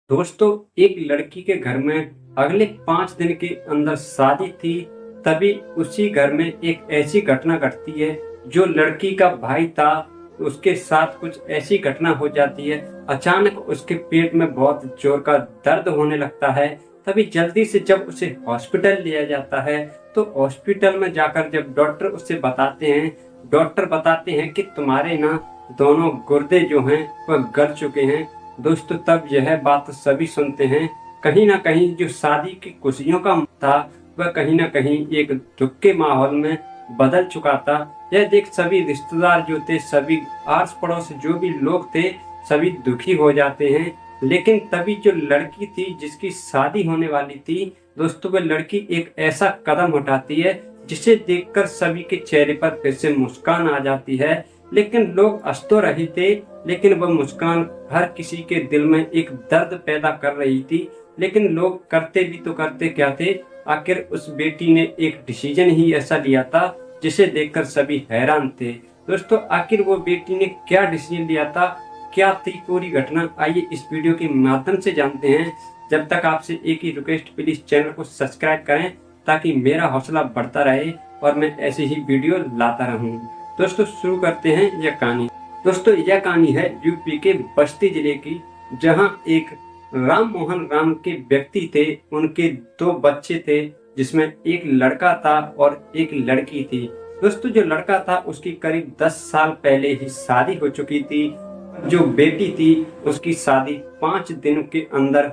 दोस्तों, एक लड़की के घर में अगले 5 दिन के अंदर शादी थी। तभी उसी घर में एक ऐसी घटना घटती है। जो लड़की का भाई था उसके साथ कुछ ऐसी घटना हो जाती है। अचानक उसके पेट में बहुत जोर का दर्द होने लगता है। तभी जल्दी से जब उसे हॉस्पिटल लिया जाता है तो हॉस्पिटल में जाकर जब डॉक्टर उसे डॉक्टर बताते हैं कि तुम्हारे ना दोनों गुर्दे जो हैं वह गल चुके हैं। दोस्तों, तब यह बात सभी सुनते हैं। कहीं ना कहीं जो शादी की खुशियों का था वह कहीं ना कहीं एक दुख के माहौल में बदल चुका था। यह देख सभी रिश्तेदार जो थे, सभी आस पड़ोस जो भी लोग थे, सभी दुखी हो जाते हैं। लेकिन तभी जो लड़की थी जिसकी शादी होने वाली थी, दोस्तों वह लड़की एक ऐसा कदम उठाती है जिसे देखकर सभी के चेहरे पर फिर से मुस्कान आ जाती है। लेकिन लोग हंस तो रहे थे, लेकिन वह मुस्कान हर किसी के दिल में एक दर्द पैदा कर रही थी। लेकिन लोग करते भी तो करते क्या थे, आखिर उस बेटी ने एक डिसीजन ही ऐसा लिया था जिसे देखकर सभी हैरान थे। दोस्तों, आखिर वो बेटी ने क्या डिसीजन लिया था, क्या थी पूरी घटना, आइए इस वीडियो के माध्यम से जानते हैं। जब तक आपसे एक ही रिक्वेस्ट, प्लीज चैनल को सब्सक्राइब करें ताकि मेरा हौसला बढ़ता रहे और मैं ऐसी ही वीडियो लाता रहूं। दोस्तों, शुरू करते हैं यह कहानी। दोस्तों, यह कहानी है यूपी के बस्ती जिले की, जहां एक राम मोहन राम के व्यक्ति थे। उनके 2 बच्चे थे, जिसमें एक लड़का था और एक लड़की थी। दोस्तों, जो लड़का था उसकी करीब 10 साल पहले ही शादी हो चुकी थी। जो बेटी थी उसकी शादी 5 दिन के अंदर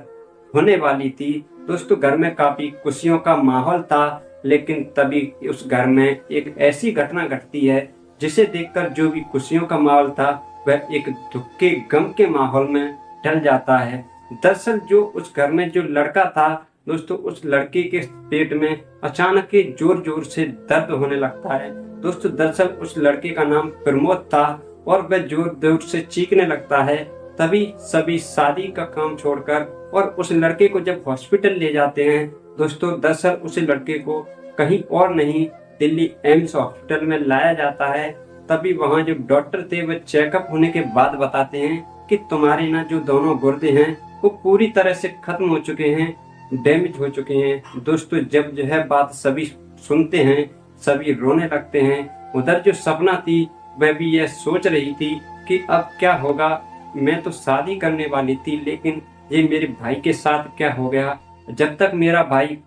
होने वाली थी। दोस्तों, घर में काफी खुशियों का माहौल था। लेकिन तभी उस घर में एक ऐसी घटना घटती है जिसे देखकर जो भी खुशियों का माहौल था वह एक दुख के गम के माहौल में ढल जाता है। दरअसल जो उस घर में जो लड़का था, दोस्तों उस लड़के के पेट में अचानक ही जोर जोर से दर्द होने लगता है। दोस्तों, दरअसल उस लड़के का नाम प्रमोद था और वह जोर जोर से चीखने लगता है। तभी सभी शादी का काम छोड़कर और उस लड़के को जब हॉस्पिटल ले जाते हैं, दोस्तों दरअसल उस लड़के को कहीं और नहीं, दिल्ली एम्स हॉस्पिटल में लाया जाता है। तभी वहां जो डॉक्टर थे वह चेकअप होने के बाद बताते हैं कि तुम्हारे ना जो दोनों गुर्दे हैं वो पूरी तरह से खत्म हो चुके हैं, डैमेज हो चुके हैं। दोस्तों, जब यह बात सभी सुनते हैं, सभी रोने लगते हैं। उधर जो सपना थी वह भी यह सोच रही थी कि अब क्या होगा, मैं तो शादी करने वाली थी, लेकिन ये मेरे भाई के साथ क्या हो गया। जब तक मेरा भाई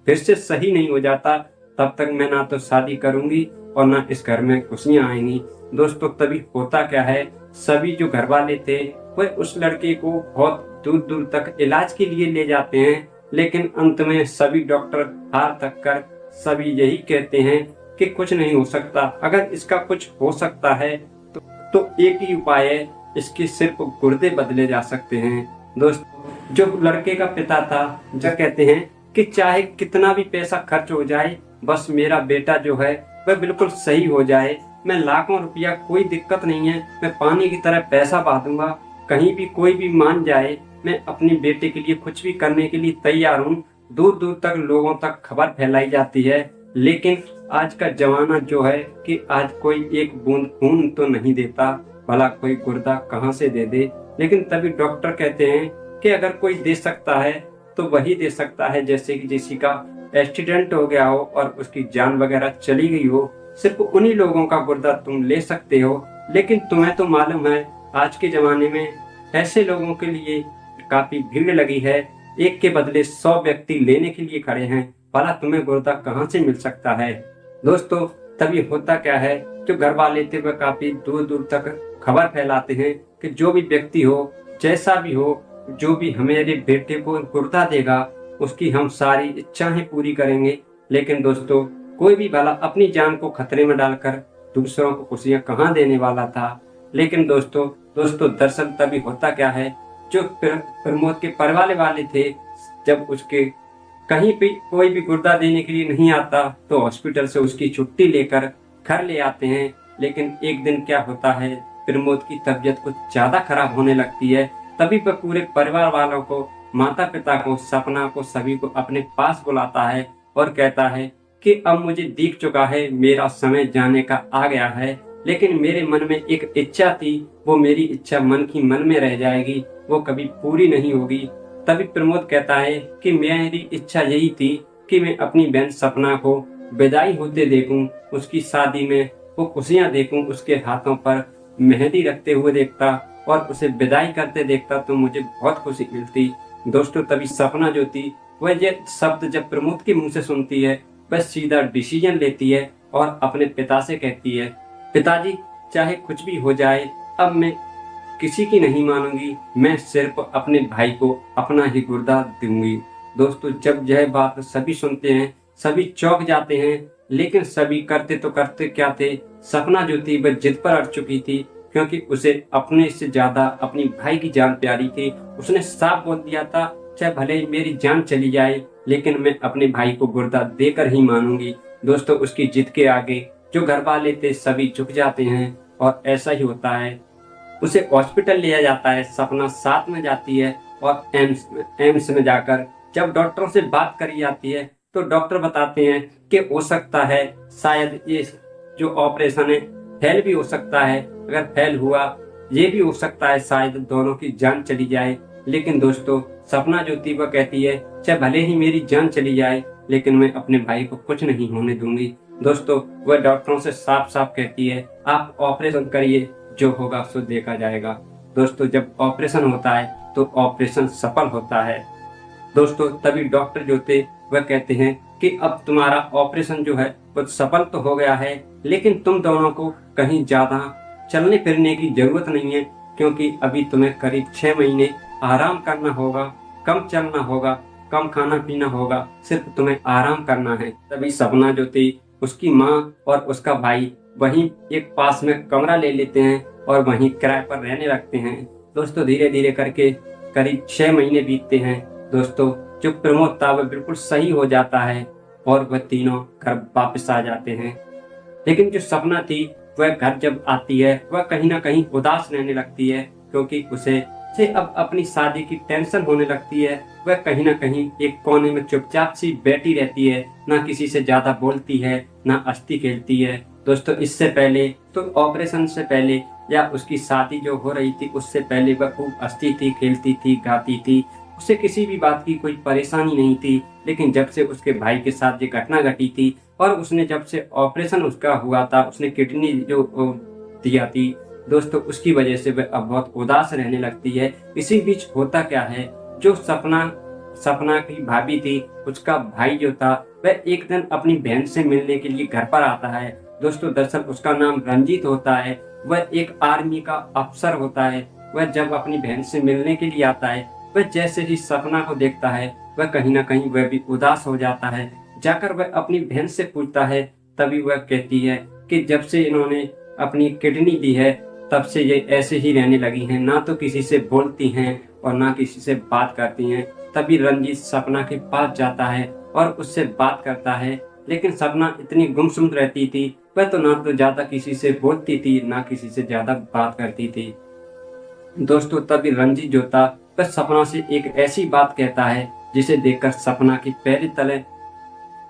फिर से सही नहीं हो जाता तब तक मैं ना तो शादी करूंगी और ना इस घर में खुशियां आएंगी। दोस्तों, तभी होता क्या है, सभी जो घर वाले थे वह उस लड़के को बहुत दूर दूर तक इलाज के लिए ले जाते हैं। लेकिन अंत में सभी डॉक्टर हार थक कर सभी यही कहते हैं कि कुछ नहीं हो सकता। अगर इसका कुछ हो सकता है तो एक ही उपाय है, इसके सिर्फ गुर्दे बदले जा सकते हैं। दोस्तों, जो लड़के का पिता था जो कहते हैं कि चाहे कितना भी पैसा खर्च हो जाए, बस मेरा बेटा जो है वह बिल्कुल सही हो जाए। मैं लाखों रुपया, कोई दिक्कत नहीं है, मैं पानी की तरह पैसा बहा दूंगा, कहीं भी कोई भी मान जाए, मैं अपने बेटे के लिए कुछ भी करने के लिए तैयार हूँ। दूर दूर तक लोगों तक खबर फैलाई जाती है। लेकिन आज का जमाना जो है कि आज कोई एक बूंद खून तो नहीं देता, भला कोई गुर्दा कहाँ से दे दे। लेकिन तभी डॉक्टर कहते हैं कि अगर कोई दे सकता है तो वही दे सकता है, जैसे कि किसी का एक्सीडेंट हो गया हो और उसकी जान वगैरह चली गई हो, सिर्फ उन्हीं लोगों का गुर्दा तुम ले सकते हो। लेकिन तुम्हें तो मालूम है आज के जमाने में ऐसे लोगों के लिए काफी भीड़ लगी है, एक के बदले 100 व्यक्ति लेने के लिए खड़े हैं, भला तुम्हें गुर्दा कहाँ से मिल सकता है। दोस्तों, तभी होता क्या है, जो घर वाले थे वह काफी दूर दूर तक खबर फैलाते हैं कि जो भी व्यक्ति हो, जैसा भी हो, जो भी हमारे बेटे को गुर्दा देगा उसकी हम सारी इच्छाएं पूरी करेंगे। लेकिन दोस्तों, कोई भी भला अपनी जान को खतरे में डालकर दूसरों को खुशियां कहाँ देने वाला था। लेकिन दोस्तों दरअसल तभी होता क्या है, जो प्रमोद के परिवार वाले थे, जब उसके कहीं भी कोई भी गुर्दा देने के लिए नहीं आता तो हॉस्पिटल से उसकी छुट्टी लेकर घर ले आते हैं। लेकिन एक दिन क्या होता है, प्रमोद की तबीयत कुछ ज्यादा खराब होने लगती है। तभी वह पूरे परिवार वालों को, माता पिता को, सपना को, सभी को अपने पास बुलाता है और कहता है कि अब मुझे दिख चुका है, मेरा समय जाने का आ गया है। लेकिन मेरे मन में एक इच्छा थी, वो मेरी इच्छा मन की मन में रह जाएगी, वो कभी पूरी नहीं होगी। तभी प्रमोद कहता है कि मेरी इच्छा यही थी कि मैं अपनी बहन सपना को विदाई होते देखूं, उसकी शादी में वो खुशियां देखूं, उसके हाथों पर मेहंदी रखते हुए देखता और उसे विदाई करते देखता तो मुझे बहुत खुशी मिलती। दोस्तों तभी सपना जो थी वह ये शब्द जब प्रमोद के मुंह से सुनती है, वह सीधा डिसीजन लेती है और अपने पिता से कहती है, पिताजी चाहे कुछ भी हो जाए, अब मैं किसी की नहीं मानूंगी, मैं सिर्फ अपने भाई को अपना ही गुर्दा दूंगी। दोस्तों जब यह बात सभी सुनते हैं, सभी चौंक जाते हैं, लेकिन सभी करते तो करते क्या थे, सपना जो थी वह जिद पर अड़ चुकी थी, क्योंकि उसे अपने से ज्यादा अपनी भाई की जान प्यारी थी। उसने साफ बोल दिया था, चाहे भले ही मेरी जान चली जाए, लेकिन मैं अपने भाई को गुर्दा देकर ही मानूंगी। दोस्तों उसकी जिद के आगे जो घर वाले थे सभी झुक जाते हैं और ऐसा ही होता है। उसे हॉस्पिटल लिया जाता है, सपना साथ में जाती है और एम्स में जाकर जब डॉक्टरों से बात करी जाती है तो डॉक्टर बताते हैं कि हो सकता है शायद ये जो ऑपरेशन है फेल भी हो सकता है। अगर फेल हुआ ये भी हो सकता है शायद दोनों की जान चली जाए। लेकिन दोस्तों सपना जो थी वह कहती है, चाहे भले ही मेरी जान चली जाए, लेकिन मैं अपने भाई को कुछ नहीं होने दूंगी। दोस्तों वह डॉक्टरों से साफ साफ कहती है, आप ऑपरेशन करिए, जो होगा सो देखा जाएगा। दोस्तों जब ऑपरेशन होता है तो ऑपरेशन सफल होता है। दोस्तों तभी डॉक्टर जो थे वह कहते हैं कि अब तुम्हारा ऑपरेशन जो है वो सफल तो हो गया है, लेकिन तुम दोनों को कहीं ज्यादा चलने फिरने की जरूरत नहीं है, क्योंकि अभी तुम्हें करीब 6 महीने आराम करना होगा, कम चलना होगा, कम खाना पीना होगा, सिर्फ तुम्हें आराम करना है। तभी सपना जो थी उसकी माँ और उसका भाई वहीं एक पास में कमरा ले लेते हैं और वहीं किराए पर रहने लगते हैं। दोस्तों धीरे धीरे करके करीब 6 महीने बीतते हैं। दोस्तों जो प्रमोद था वह बिल्कुल सही हो जाता है और वह तीनों घर वापस आ जाते हैं। लेकिन जो सपना थी वह घर जब आती है वह कहीं ना कहीं उदास रहने लगती है, क्योंकि उसे अब अपनी शादी की टेंशन होने लगती है। वह कहीं ना कहीं एक कोने में चुपचाप सी बैठी रहती है, ना किसी से ज्यादा बोलती है, ना हंसती खेलती है। दोस्तों इससे पहले तो ऑपरेशन से पहले या उसकी शादी जो हो रही थी उससे पहले वह खूब हंसती थी, खेलती थी, गाती थी, उसे किसी भी बात की कोई परेशानी नहीं थी। लेकिन जब से उसके भाई के साथ ये घटना घटी थी और उसने जब से ऑपरेशन उसका हुआ था, उसने किडनी जो दिया थी, दोस्तों उसकी वजह से वह अब बहुत उदास रहने लगती है। इसी बीच होता क्या है, जो सपना की भाभी थी उसका भाई जो था वह एक दिन अपनी बहन से मिलने के लिए घर पर आता है। दोस्तों दरअसल उसका नाम रंजीत होता है, वह एक आर्मी का अफसर होता है। वह जब अपनी बहन से मिलने के लिए आता है, वह जैसे ही सपना को देखता है वह कहीं ना कहीं वह भी उदास हो जाता है। जाकर वह अपनी बहन से पूछता है, तभी वह कहती है कि जब से इन्होंने अपनी किडनी दी है तब से ये ऐसे ही रहने लगी हैं, ना तो किसी से बोलती हैं और ना किसी से बात करती हैं। तभी रंजीत सपना के पास जाता है और उससे बात करता है, लेकिन सपना इतनी गुमसुम रहती थी, वह तो ना तो ज्यादा किसी से बोलती थी, ना किसी से ज्यादा बात करती थी। दोस्तों तभी रंजीत जो था वह सपना से एक ऐसी बात कहता है जिसे देखकर सपना की पैर तले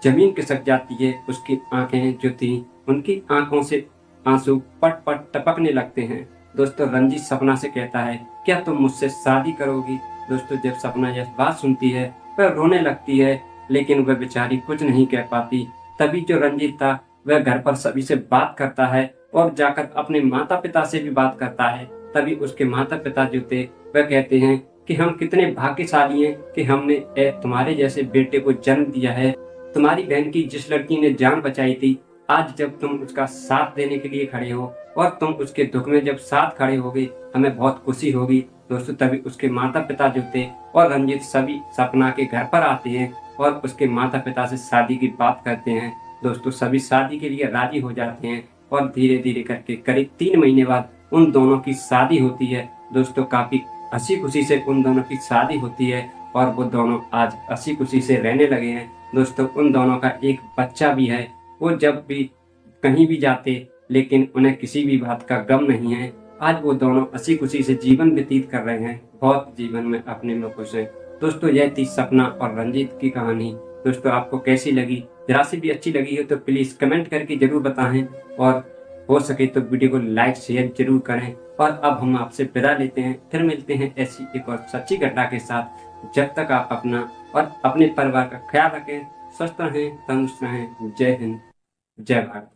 जमीन खिसक जाती है। उसकी आंखें जो थी उनकी आंखों से आंसू पट पट टपकने लगते हैं। दोस्तों रंजीत सपना से कहता है, क्या तुम मुझसे शादी करोगी? दोस्तों जब सपना यह बात सुनती है वह रोने लगती है, लेकिन वह बेचारी कुछ नहीं कह पाती। तभी जो रंजीत था वह घर पर सभी से बात करता है और जाकर अपने माता पिता से भी बात करता है। तभी उसके माता पिता जो थे वह कहते हैं कि हम कितने भाग्यशाली हैं कि हमने तुम्हारे जैसे बेटे को जन्म दिया है। तुम्हारी बहन की जिस लड़की ने जान बचाई थी, आज जब तुम उसका साथ देने के लिए खड़े हो और तुम उसके दुख में जब साथ खड़े होगे, हमें बहुत खुशी होगी। दोस्तों तभी उसके माता पिता जो थे और रंजीत सभी सपना के घर पर आते हैं और उसके माता पिता से शादी की बात करते हैं। दोस्तों सभी शादी के लिए राजी हो जाते हैं और धीरे धीरे करके करीब 3 महीने बाद उन दोनों की शादी होती है। दोस्तों काफी हंसी खुशी से उन दोनों की शादी होती है और वो दोनों आज हंसी खुशी से रहने लगे हैं। दोस्तों उन दोनों का एक बच्चा भी है। वो जब भी कहीं भी जाते लेकिन उन्हें किसी भी बात का गम नहीं है। आज वो दोनों हंसी खुशी से जीवन व्यतीत कर रहे हैं, बहुत जीवन में अपने में खुश हैं। दोस्तों यह थी सपना और रंजीत की कहानी। दोस्तों आपको कैसी लगी? जरा सी भी अच्छी लगी हो तो प्लीज कमेंट करके जरूर बताएं और हो सके तो वीडियो को लाइक शेयर जरूर करें। और अब हम आपसे विदा लेते हैं, फिर मिलते हैं ऐसी एक और सच्ची घटना के साथ। जब तक आप अपना और अपने परिवार का ख्याल रखें, स्वस्थ रहें, तंदुरुस्त रहें। जय हिंद, जय भारत।